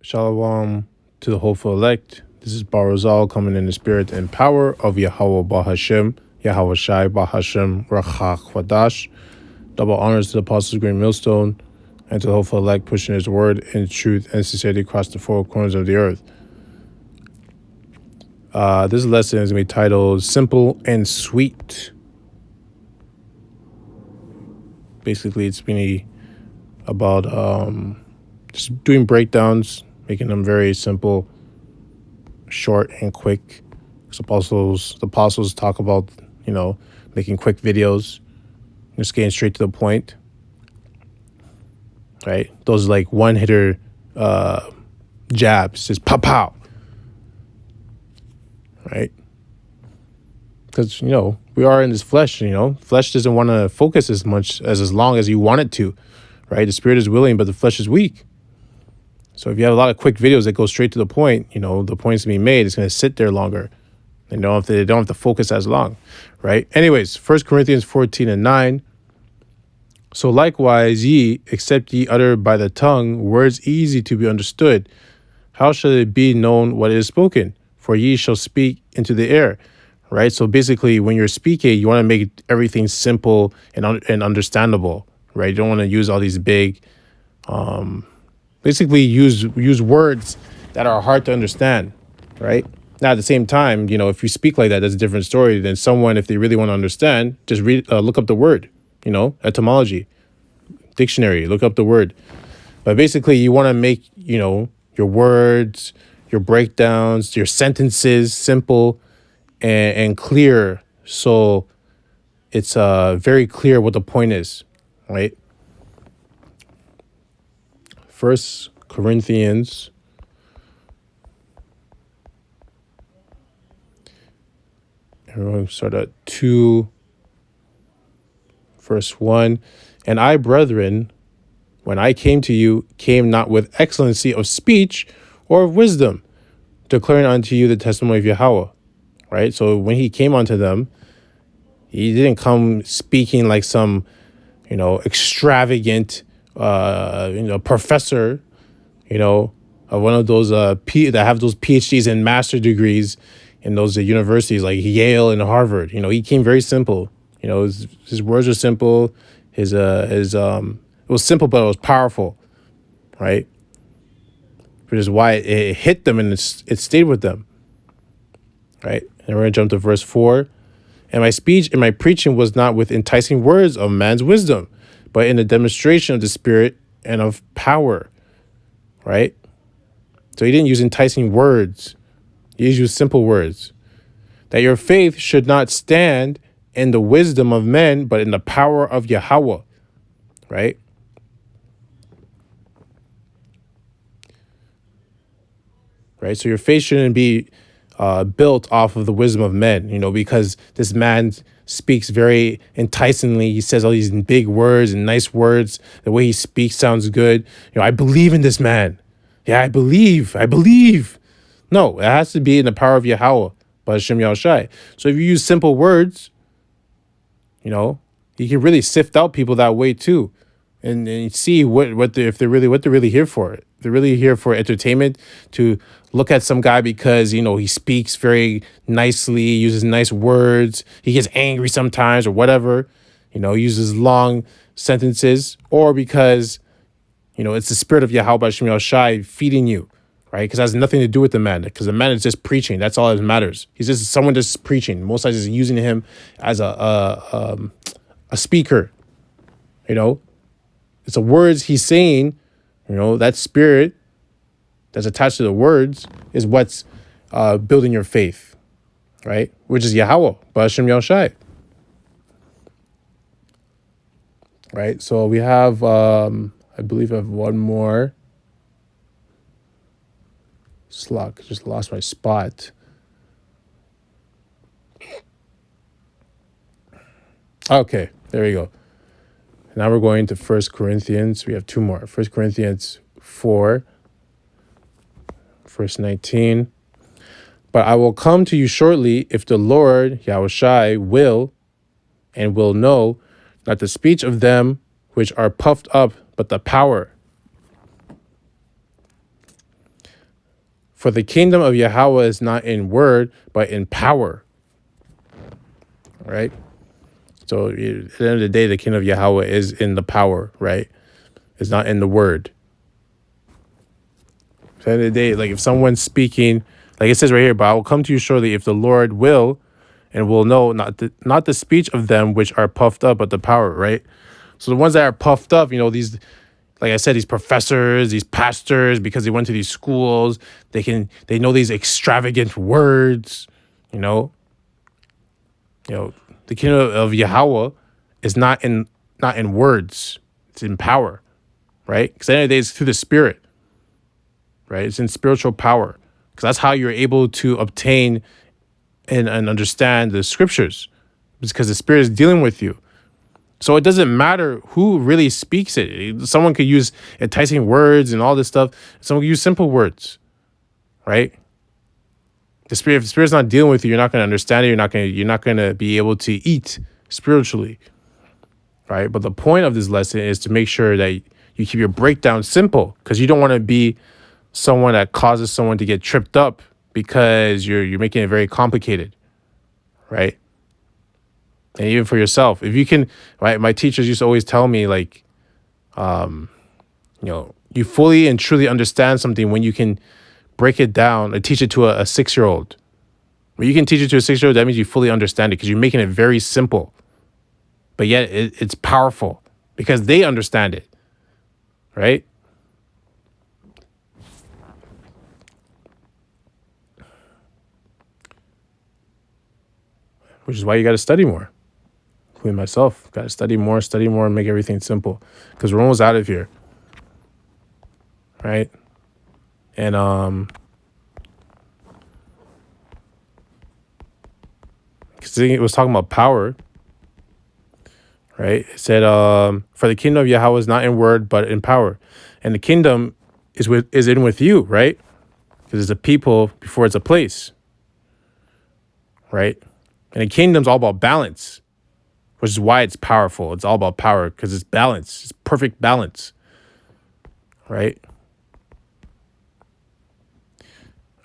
Shalom to the hopeful elect. This is Barazal coming in the spirit and power of Yahweh Bahashem, Yahweh Shai Bahashem, Rachach Wadash. Double honors to the Apostles' Green Millstone and to the hopeful elect pushing his word in truth and sincerity across the four corners of the earth. This lesson is going to be titled Simple and Sweet. Basically, it's been about just doing breakdowns, making them very simple, short, and quick. Because the apostles talk about, making quick videos, just getting straight to the point. Right? Those like one-hitter jabs, just pow pow. Right? Because, we are in this flesh, flesh doesn't want to focus as long as you want it to, right? The spirit is willing, but the flesh is weak. So if you have a lot of quick videos that go straight to the point, the point's to be made, it's going to sit there longer. They don't have to focus as long, right? Anyways, 1 Corinthians 14:9. So likewise, ye, except ye utter by the tongue words easy to be understood, how shall it be known what is spoken? For ye shall speak into the air, right? So basically, when you're speaking, you want to make everything simple and understandable, right? You don't want to use all these big, basically use words that are hard to understand, right? Now, at the same time, if you speak like that, that's a different story. Then someone, if they really want to understand, just look up the word, etymology, dictionary, look up the word. But basically, you want to make, your words, your breakdowns, your sentences simple and clear. So it's very clear what the point is, right? 1 Corinthians everyone start at 2 verse 1. And I, brethren, when I came to you, came not with excellency of speech or of wisdom, declaring unto you the testimony of Yahweh. Right? So when he came unto them, he didn't come speaking like some, extravagant professor, of one of those that have those PhDs and master degrees in those universities like Yale and Harvard. He came very simple. His words were simple. It was simple, but it was powerful, right? Which is why it hit them and it stayed with them, right? And we're gonna jump to verse 4. And my speech and my preaching was not with enticing words of man's wisdom, but in the demonstration of the Spirit and of power, right? So he didn't use enticing words. He used simple words. That your faith should not stand in the wisdom of men, but in the power of Yahweh, right? Right? So your faith shouldn't be built off of the wisdom of men, because this man speaks very enticingly. He says all these big words and nice words. The way he speaks sounds good. I believe in this man. Yeah, I believe. No, it has to be in the power of Yahweh, Hashem Yahushai. So if you use simple words, you can really sift out people that way too, and see what they're really here for. They're really here for entertainment, to look at some guy because, he speaks very nicely, uses nice words. He gets angry sometimes or whatever, uses long sentences, or because, it's the spirit of Yahweh Shem Yahushai feeding you, right? Because it has nothing to do with the man, because the man is just preaching. That's all that matters. He's just someone just preaching. Most times is using him as a speaker, It's the words he's saying. That spirit that's attached to the words is what's building your faith, right? Which is Yahweh, Hashem Yahushai. Right? So we have, I believe I have one more. Slack, just lost my spot. Okay, there we go. Now we're going to 1 Corinthians. We have two more. 1 Corinthians 4, verse 19. But I will come to you shortly if the Lord, Yahushai, will and will know, not the speech of them which are puffed up, but the power. For the kingdom of Yahweh is not in word, but in power. Right? So at the end of the day, the kingdom of Yahweh is in the power, right? It's not in the word. At the end of the day, like if someone's speaking, like it says right here, but I will come to you shortly if the Lord will, and will know not the speech of them which are puffed up, but the power, right? So the ones that are puffed up, these, like I said, these professors, these pastors, because they went to these schools, they know these extravagant words, you know. The kingdom of Yahweh is not in words, it's in power, right? Because at the end of the day, it's through the Spirit, right? It's in spiritual power, because that's how you're able to obtain and understand the scriptures, because the Spirit is dealing with you. So it doesn't matter who really speaks it. Someone could use enticing words and all this stuff. Someone could use simple words, right? If the Spirit's not dealing with you, you're not going to understand it. You're not going to be able to eat spiritually, right? But the point of this lesson is to make sure that you keep your breakdown simple, because you don't want to be someone that causes someone to get tripped up because you're making it very complicated, right? And even for yourself, if you can, right? My teachers used to always tell me, like, you fully and truly understand something when you can break it down and teach it to a 6-year-old. When you can teach it to a 6-year-old, that means you fully understand it, because you're making it very simple. But yet it's powerful because they understand it, right? Which is why you got to study more. Including myself, got to study more, and make everything simple, because we're almost out of here, right? And because it was talking about power, right? It said, "For the kingdom of Yahweh is not in word, but in power," and the kingdom is in with you, right? Because it's a people before it's a place, right? And the kingdom's all about balance, which is why it's powerful. It's all about power, because it's balance. It's perfect balance, right?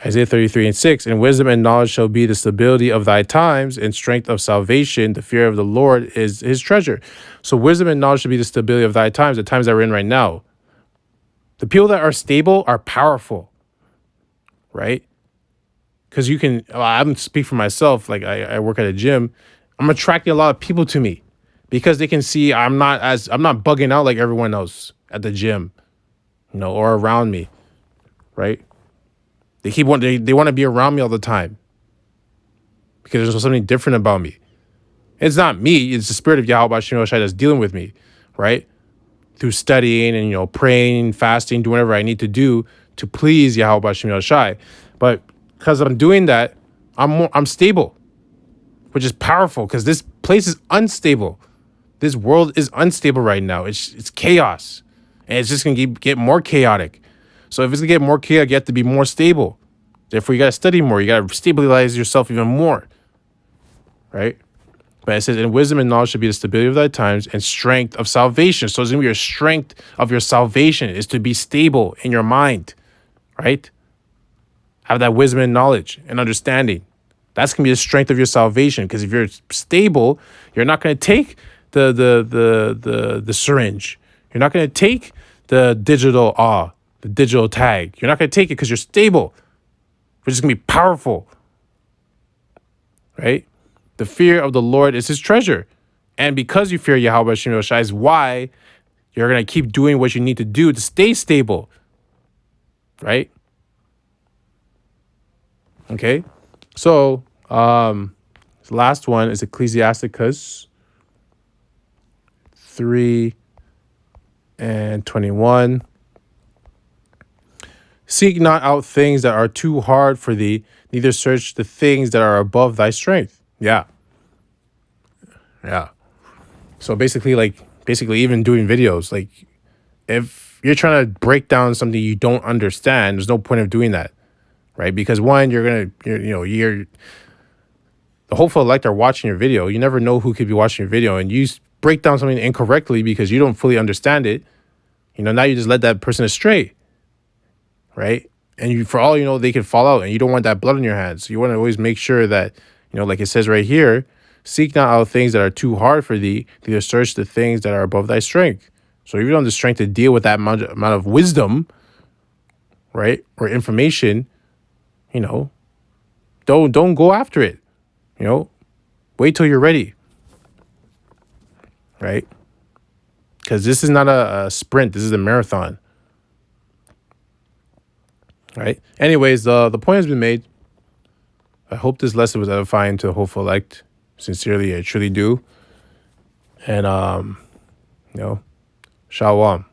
Isaiah 33:6, and wisdom and knowledge shall be the stability of thy times, and strength of salvation. The fear of the Lord is his treasure. So wisdom and knowledge should be the stability of thy times, the times that we're in right now. The people that are stable are powerful, right? Because I'm going to speak for myself. Like I work at a gym. I'm attracting a lot of people to me because they can see I'm not bugging out like everyone else at the gym, or around me, right? They want to be around me all the time because there's something different about me. It's not me. It's the Spirit of Yahweh B'Shem Shai that's dealing with me, right? Through studying and, praying, fasting, doing whatever I need to do to please Yahweh B'Shem Shai. But because I'm doing that, I'm stable, which is powerful, because this place is unstable. This world is unstable right now. It's chaos, and it's just going to get more chaotic. So if it's going to get more chaotic, you have to be more stable. Therefore, you got to study more. You got to stabilize yourself even more, right? But it says, and wisdom and knowledge should be the stability of thy times, and strength of salvation. So it's going to be your strength of your salvation is to be stable in your mind, right? Have that wisdom and knowledge and understanding. That's going to be the strength of your salvation, because if you're stable, you're not going to take the syringe. You're not going to take the digital tag. You're not going to take it because you're stable, which is going to be powerful, right? The fear of the Lord is his treasure. And because you fear Yahweh B'Shem Shai is why you're going to keep doing what you need to do to stay stable, right? Okay? So, the last one is Ecclesiasticus 3:21. Seek not out things that are too hard for thee, neither search the things that are above thy strength. Yeah. So basically even doing videos, like if you're trying to break down something you don't understand, there's no point of doing that, right? Because one, the hopeful elect are watching your video. You never know who could be watching your video, and you break down something incorrectly because you don't fully understand it. Now you just led that person astray, right? And for all you know, they can fall out, and you don't want that blood on your hands. So you want to always make sure that, like it says right here, seek not out things that are too hard for thee, neither search the things that are above thy strength. So if you don't have the strength to deal with that amount of wisdom, right, or information, don't go after it. Wait till you're ready, right? Because this is not a sprint. This is a marathon, right? Anyways, the point has been made. I hope this lesson was edifying to the hopeful elect. Sincerely, I truly do. And, shalom.